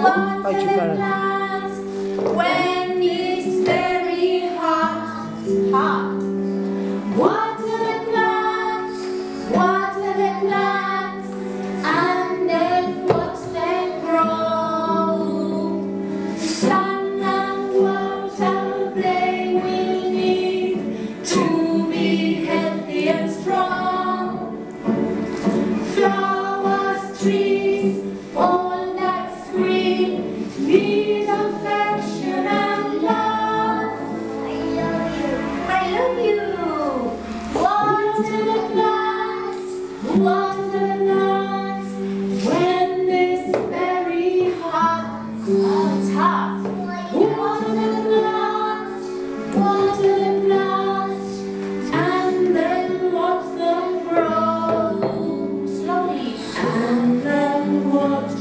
Water the plants when it's very hot. Hot. Water the plants, and then watch them grow. Sun and water they will need to be healthy and strong. Flowers, trees, all that's green need affection and love. I love you. Water the plants when it's very hot. Oh, it's hot. Water the plants, and then watch them grow slowly, and then watch